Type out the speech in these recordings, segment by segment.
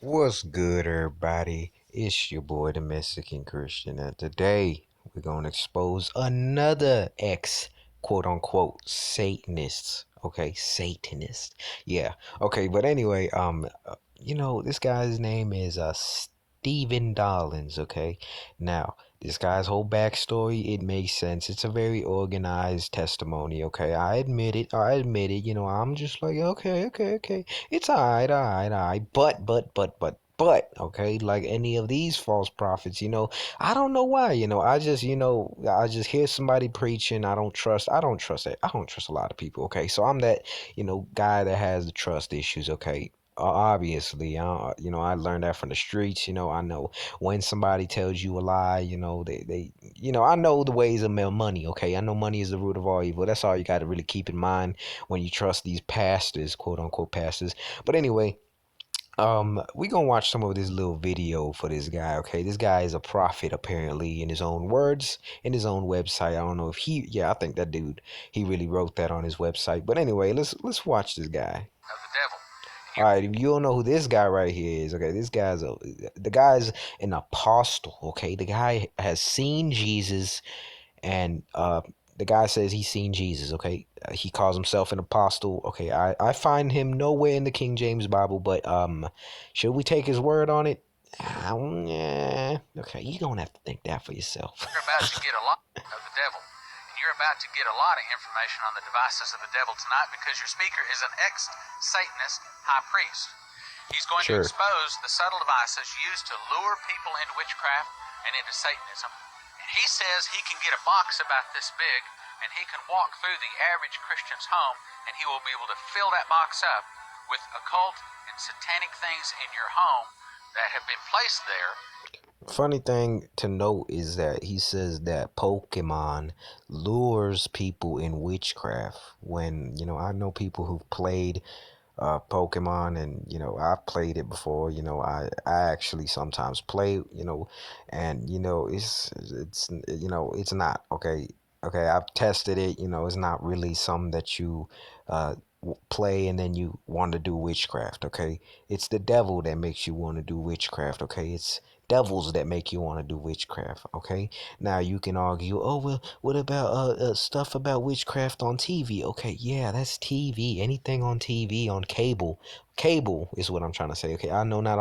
What's good, everybody? It's your boy, the Mexican Christian, and today we're gonna expose another quote unquote Satanists. Okay, Satanist. Yeah. Okay, but anyway, this guy's name is Stephen Dollins. Okay, now this guy's whole backstory, it makes sense. It's a very organized testimony. Okay, I admit it. I admit it. I'm just like, okay. It's alright. But, okay, like any of these false prophets, I don't know why, I just hear somebody preaching. I don't trust it. I don't trust a lot of people, okay? So I'm that, guy that has the trust issues, okay? Obviously, I learned that from the streets. I know when somebody tells you a lie, I know the ways of money, okay? I know money is the root of all evil. That's all you got to really keep in mind when you trust these pastors, quote unquote pastors. But anyway, we gonna watch some of this little video for this guy. Okay, this guy is a prophet, apparently, in his own words, in his own website. I don't know if I think that dude, he really wrote that on his website. But anyway, let's watch this guy. Of the devil. All right, if you don't know who this guy right here is, okay, the guy's an apostle. Okay, the guy has seen Jesus, and the guy says he's seen Jesus. Okay, he calls himself an apostle. Okay, I find him nowhere in the King James Bible, but should we take his word on it? Yeah. Okay, you don't have to think that for yourself. You're about to get a lot of the devil. And you're about to get a lot of information on the devices of the devil tonight, because your speaker is an ex-Satanist high priest. He's going to expose the subtle devices used to lure people into witchcraft and into Satanism. And he says he can get a box about this big, and he can walk through the average Christian's home, and he will be able to fill that box up with occult and satanic things in your home that have been placed there. Funny thing to note is that he says that Pokemon lures people in witchcraft. When, I know people who've played Pokemon, and I've played it before. I actually sometimes play, and it's not okay. Okay, I've tested it. It's not really something that you play and then you want to do witchcraft. Okay, it's the devil that makes you want to do witchcraft. Okay, it's devils that make you want to do witchcraft. Okay, now you can argue, oh well, what about stuff about witchcraft on TV? Okay, yeah, that's TV. Anything on TV, on cable is what I'm trying to say. Okay, I know not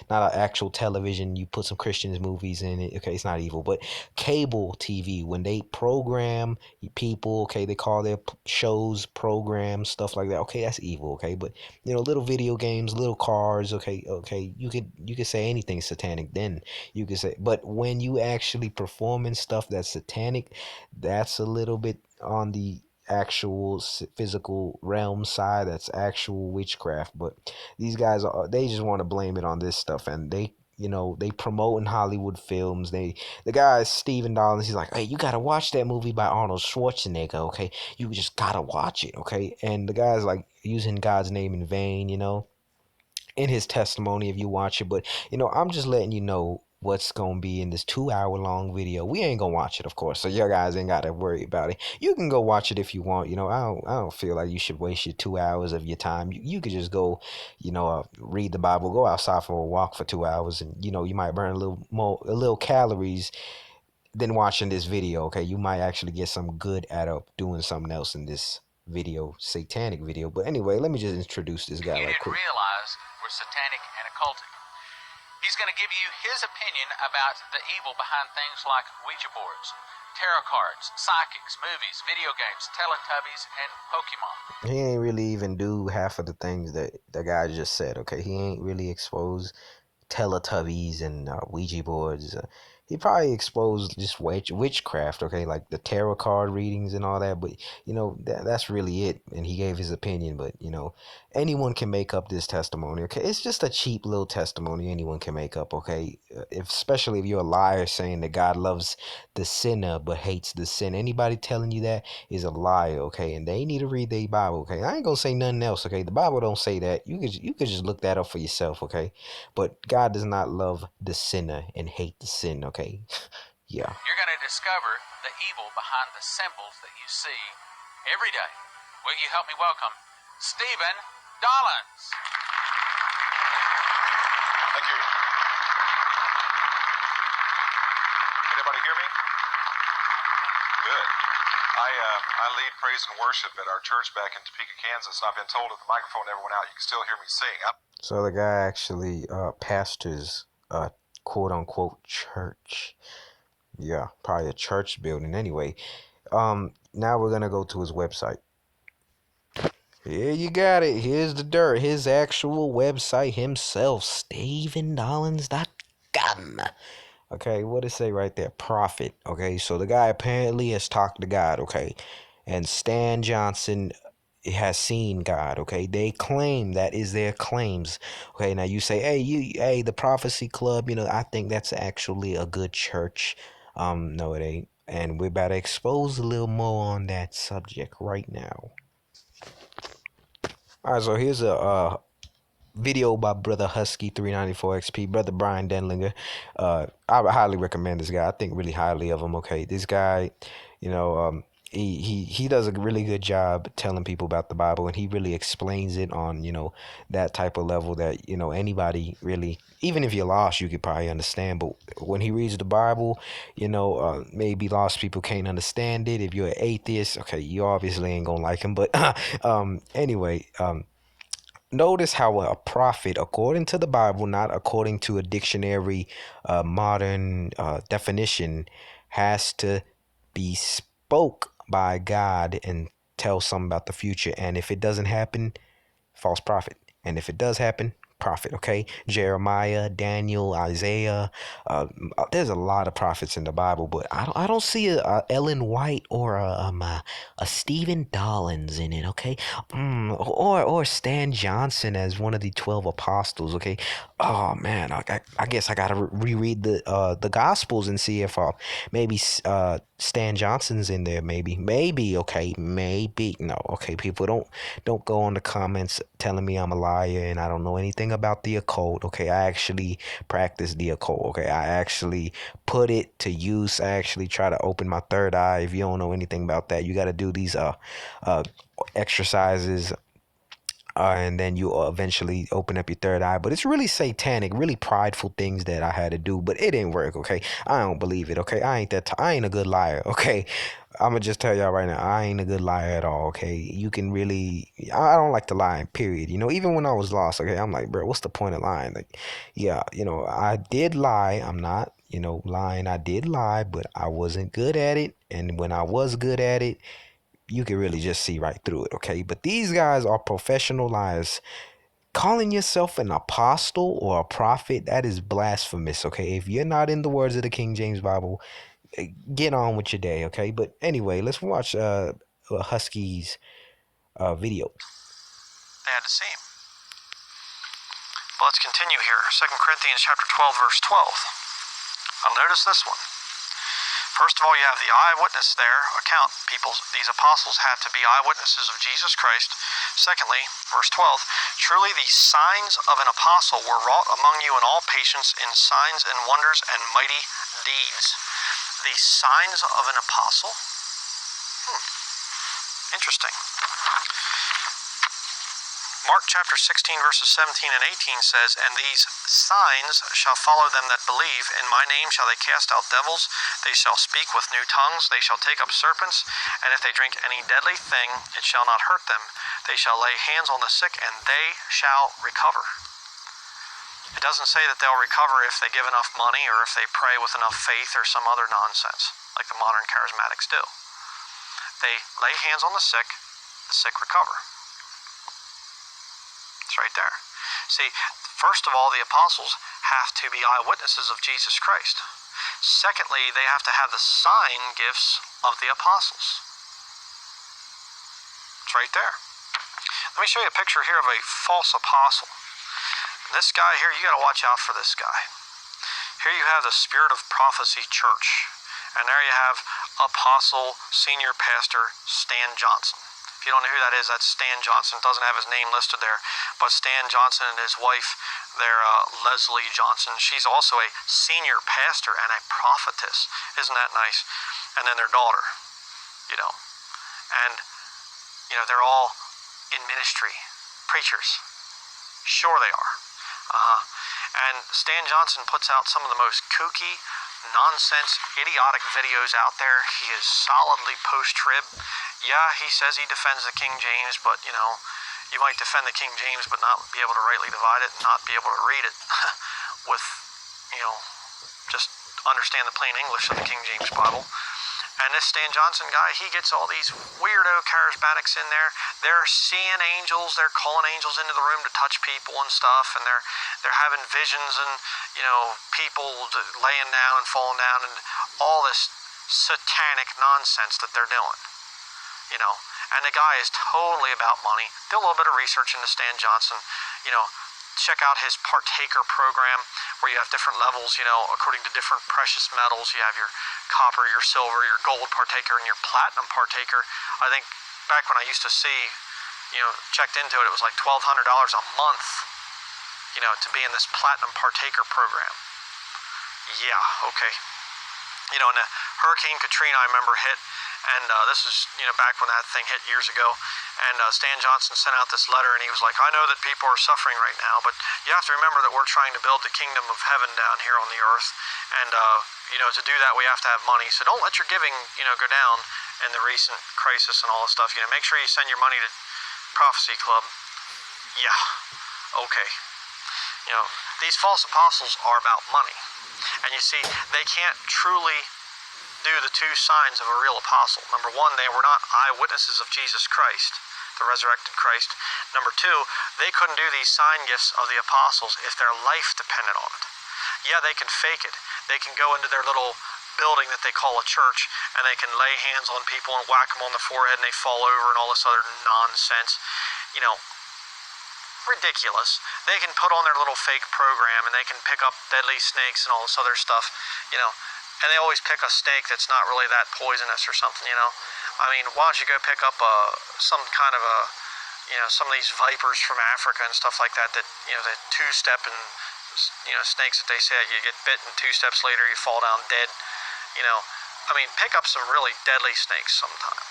an actual television. You put some Christians movies in it. Okay, it's not evil, but cable TV, when they program people, okay, they call their shows programs, stuff like that. Okay, that's evil. Okay, but little video games, little cars. Okay, you could say anything satanic. Then you could say, but when you actually performing stuff that's satanic, that's a little bit on the actual physical realm side. That's actual witchcraft. But these guys they just want to blame it on this stuff, and they promote in Hollywood films. The guy Stephen Dollins, he's like, hey, you gotta watch that movie by Arnold Schwarzenegger. Okay, you just gotta watch it. Okay, and the guy's like using God's name in vain, in his testimony if you watch it. But I'm just letting you know what's gonna be in this 2 hour long video. We ain't gonna watch it, of course, so your guys ain't gotta worry about it. You can go watch it if you want. I don't feel like you should waste your 2 hours of your time. You could just go, read the Bible, go outside for a walk for 2 hours, and you might burn a little calories than watching this video. Okay, you might actually get some good out of doing something else in this video, satanic video. But anyway, let me just introduce this guy right quick. Realize we're satanic and occultic. He's going to give you his opinion about the evil behind things like Ouija boards, tarot cards, psychics, movies, video games, Teletubbies, and Pokemon. He ain't really even do half of the things that the guy just said. Okay, he ain't really exposed Teletubbies and Ouija boards. He probably exposed just witchcraft, okay, like the tarot card readings and all that. But that's really it. And he gave his opinion. But anyone can make up this testimony. Okay, it's just a cheap little testimony anyone can make up. Okay, especially if you're a liar saying that God loves the sinner but hates the sin. Anybody telling you that is a liar. Okay, and they need to read their Bible. Okay, I ain't gonna say nothing else. Okay, the Bible don't say that. You could just look that up for yourself. Okay. But God does not love the sinner and hate the sin, okay? Yeah. You're going to discover the evil behind the symbols that you see every day. Will you help me welcome Stephen Dollins? you. Can anybody hear me? Good. I lead praise and worship at our church back in Topeka, Kansas, and I've been told if the microphone never went out, you can still hear me sing. So the guy actually pastors quote unquote church. Yeah, probably a church building anyway. Now we're gonna go to his website. Here you got it. Here's the dirt. His actual website himself, StephenDollins.com. Okay, what it say right there? Prophet. Okay, so the guy apparently has talked to God. Okay, and Stan Johnson has seen God. Okay, they claim that is their claims. Okay, now you say, hey, the Prophecy Club. I think that's actually a good church. No, it ain't. And we're about to expose a little more on that subject right now. All right, so here's a video by Brother Husky 394 XP, Brother Brian Denlinger. I highly recommend this guy. I think really highly of him. Okay, this guy, he does a really good job telling people about the Bible, and he really explains it on that type of level that anybody really, even if you're lost, you could probably understand. But when he reads the Bible, maybe lost people can't understand it. If you're an atheist, okay, you obviously ain't gonna like him. But anyway. Notice how a prophet, according to the Bible, not according to a dictionary modern definition, has to be spoke by God and tell something about the future. And if it doesn't happen, false prophet. And if it does happen, prophet. Okay, Jeremiah, Daniel, Isaiah. There's a lot of prophets in the Bible, but I don't see a Ellen White or a Stephen Dollins in it. Okay, or Stan Johnson as one of the 12 apostles. Okay, oh man, I guess I gotta reread the Gospels and see if maybe Stan Johnson's in there. Maybe. Okay, maybe no. Okay, people don't go on the comments telling me I'm a liar and I don't know anything about the occult. Okay, I actually practice the occult. Okay, I actually put it to use. I actually try to open my third eye. If you don't know anything about that, you got to do these exercises. And then you eventually open up your third eye. But it's really satanic, really prideful things that I had to do. But it didn't work, okay? I don't believe it, okay? I ain't a good liar, okay? I'm going to just tell y'all right now, I ain't a good liar at all, okay? You can really, I don't like to lie, period. Even when I was lost, okay? I'm like, bro, what's the point of lying? Like, yeah, I did lie. I'm not, lying. I did lie, but I wasn't good at it. And when I was good at it, you can really just see right through it, okay? But these guys are professional liars. Calling yourself an apostle or a prophet, that is blasphemous, okay? If you're not in the words of the King James Bible, get on with your day, okay? But anyway, let's watch Husky's video. They had to see him. Well, let's continue here. 2 Corinthians chapter 12, verse 12. I'll notice this one. First of all, you have the eyewitness there account. These apostles had to be eyewitnesses of Jesus Christ. Secondly, verse 12, truly the signs of an apostle were wrought among you in all patience in signs and wonders and mighty deeds. The signs of an apostle? Interesting. Mark chapter 16 verses 17 and 18 says, and these signs shall follow them that believe. In my name shall they cast out devils. They shall speak with new tongues. They shall take up serpents. And if they drink any deadly thing, it shall not hurt them. They shall lay hands on the sick, and they shall recover. It doesn't say that they'll recover if they give enough money or if they pray with enough faith or some other nonsense like the modern charismatics do. They lay hands on the sick recover. It's right there. See, first of all, the apostles have to be eyewitnesses of Jesus Christ. Secondly, they have to have the sign gifts of the apostles. It's right there. Let me show you a picture here of a false apostle. This guy here, you got to watch out for this guy. Here you have the Spirit of Prophecy Church. And there you have Apostle Senior Pastor Stan Johnson. If you don't know who that is, that's Stan Johnson. Doesn't have his name listed there. But Stan Johnson and his wife, they're Leslie Johnson. She's also a senior pastor and a prophetess. Isn't that nice? And then their daughter, And, they're all in ministry. Preachers. Sure they are. And Stan Johnson puts out some of the most kooky, nonsense, idiotic videos out there. He is solidly post-trib. Yeah, he says he defends the King James, but, you know, you might defend the King James but not be able to rightly divide it and not be able to read it with, you know, just understand the plain English of the King James Bible. And this Stan Johnson guy, he gets all these weirdo charismatics in there. They're seeing angels. They're calling angels into the room to touch people and stuff. And they're having visions and, you know, people laying down and falling down and all this satanic nonsense that they're doing, you know. And the guy is totally about money. Do a little bit of research into Stan Johnson, you know. Check out his partaker program where you have different levels, you know, according to different precious metals. You have your copper, your silver, your gold partaker, and your platinum partaker. I think back when I used to see, you know, checked into it, it was like $1,200 a month, you know, to be in this platinum partaker program. Yeah, okay. You know, and the Hurricane Katrina, I remember, hit, and this is, you know, back when that thing hit years ago, and Stan Johnson sent out this letter, and he was like, I know that people are suffering right now, but you have to remember that we're trying to build the kingdom of heaven down here on the earth, and, you know, to do that, we have to have money, so don't let your giving, you know, go down in the recent crisis and all this stuff. You know, make sure you send your money to Prophecy Club. Yeah, okay. You know, these false apostles are about money, and you see, they can't truly do the two signs of a real apostle. Number one, they were not eyewitnesses of Jesus Christ, the resurrected Christ. Number two, they couldn't do these sign gifts of the apostles if their life depended on it. Yeah, they can fake it. They can go into their little building that they call a church, and they can lay hands on people and whack them on the forehead and they fall over and all this other nonsense. You know, ridiculous. They can put on their little fake program and they can pick up deadly snakes and all this other stuff, you know. And they always pick a snake that's not really that poisonous or something, you know. I mean, why don't you go pick up some kind of a, you know, some of these vipers from Africa and stuff like that, you know, the two-step and, you know, snakes that they say you get bit and 2 steps later you fall down dead, you know. I mean, pick up some really deadly snakes sometime,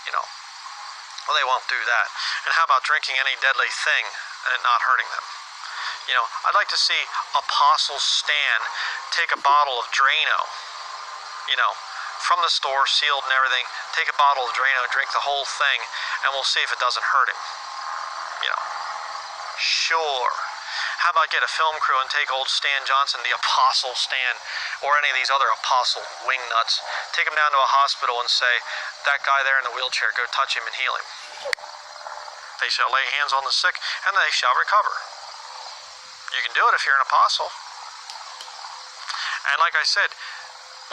you know. Well, they won't do that. And how about drinking any deadly thing and it not hurting them? You know, I'd like to see Apostle Stan take a bottle of Drano, you know, from the store, sealed and everything, take a bottle of Drano, drink the whole thing, and we'll see if it doesn't hurt him, you know. Sure. How about get a film crew and take old Stan Johnson, the Apostle Stan, or any of these other apostle wingnuts, take him down to a hospital and say, that guy there in the wheelchair, go touch him and heal him. They shall lay hands on the sick, and they shall recover. You can do it if you're an apostle. And like I said,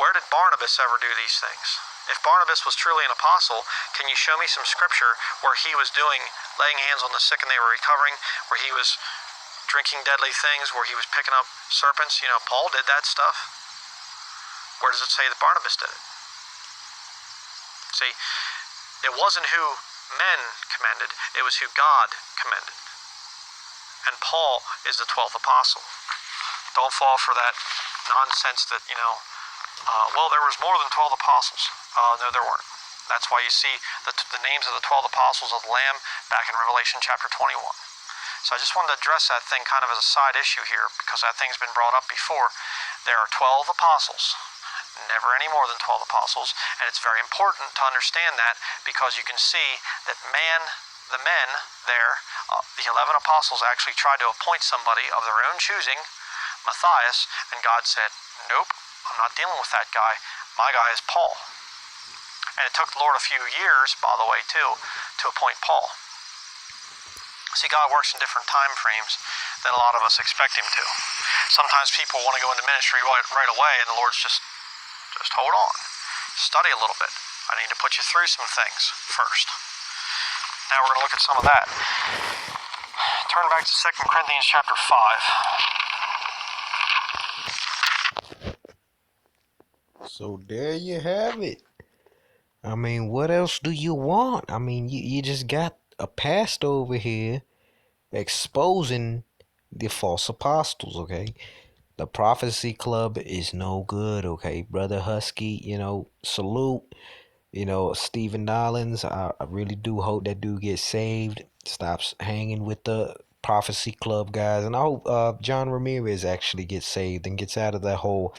where did Barnabas ever do these things? If Barnabas was truly an apostle, can you show me some scripture where he was laying hands on the sick and they were recovering, where he was drinking deadly things, where he was picking up serpents? You know, Paul did that stuff. Where does it say that Barnabas did it? See, it wasn't who men commended, it was who God commended. And Paul is the 12th apostle. Don't fall for that nonsense that, you know, well, there was more than 12 apostles. No, there weren't. That's why you see the names of the 12 apostles of the Lamb back in Revelation chapter 21. So I just wanted to address that thing kind of as a side issue here, because that thing's been brought up before. There are 12 apostles, never any more than 12 apostles, and it's very important to understand that, because you can see that the men there, the 11 apostles actually tried to appoint somebody of their own choosing, Matthias, and God said, nope, I'm not dealing with that guy. My guy is Paul. And it took the Lord a few years, by the way, too, to appoint Paul. See, God works in different time frames than a lot of us expect him to. Sometimes people want to go into ministry right away, and the Lord's just hold on. Study a little bit. I need to put you through some things first. Now we're going to look at some of that. Turn back to 2 Corinthians chapter 5. So there you have it. I mean, what else do you want? I mean, you just got a pastor over here exposing the false apostles, okay? The Prophecy Club is no good, okay? Brother Husky, you know, salute. You know, Stephen Dollins, I really do hope that dude gets saved, stops hanging with the Prophecy Club guys, and I hope John Ramirez actually gets saved and gets out of that whole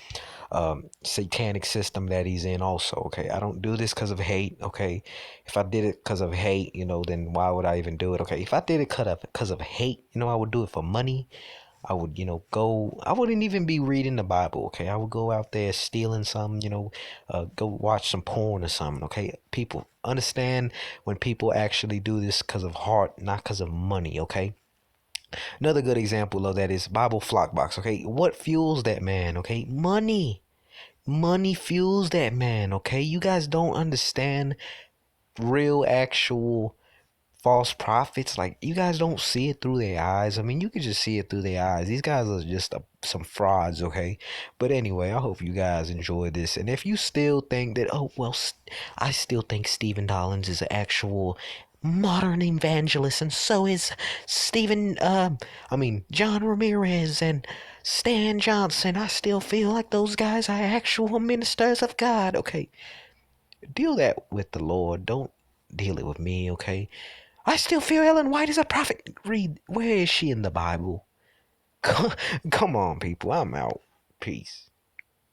satanic system that he's in also. Okay, I don't do this because of hate. Okay, if I did it because of hate, then why would I even do it? Okay, if I did it because of hate, I would do it for money. I would, I wouldn't even be reading the Bible. Okay, I would go out there stealing some, go watch some porn or something. Okay, people understand when people actually do this because of heart, not because of money. Okay. Another good example of that is Bible Flockbox. Okay, what fuels that man? Okay, money. Money fuels that man. Okay, you guys don't understand real, actual false prophets. Like, you guys don't see it through their eyes. I mean, you can just see it through their eyes. These guys are just some frauds. Okay, but anyway, I hope you guys enjoy this. And if you still think that, oh well, I still think Stephen Dollins is an actual modern evangelist, and so is John Ramirez and Stan Johnson. I still feel like those guys are actual ministers of God. Okay, deal that with the Lord. Don't deal it with me. Okay, I still feel Ellen White is a prophet. Read, where is she in the Bible? Come on, people. I'm out. Peace.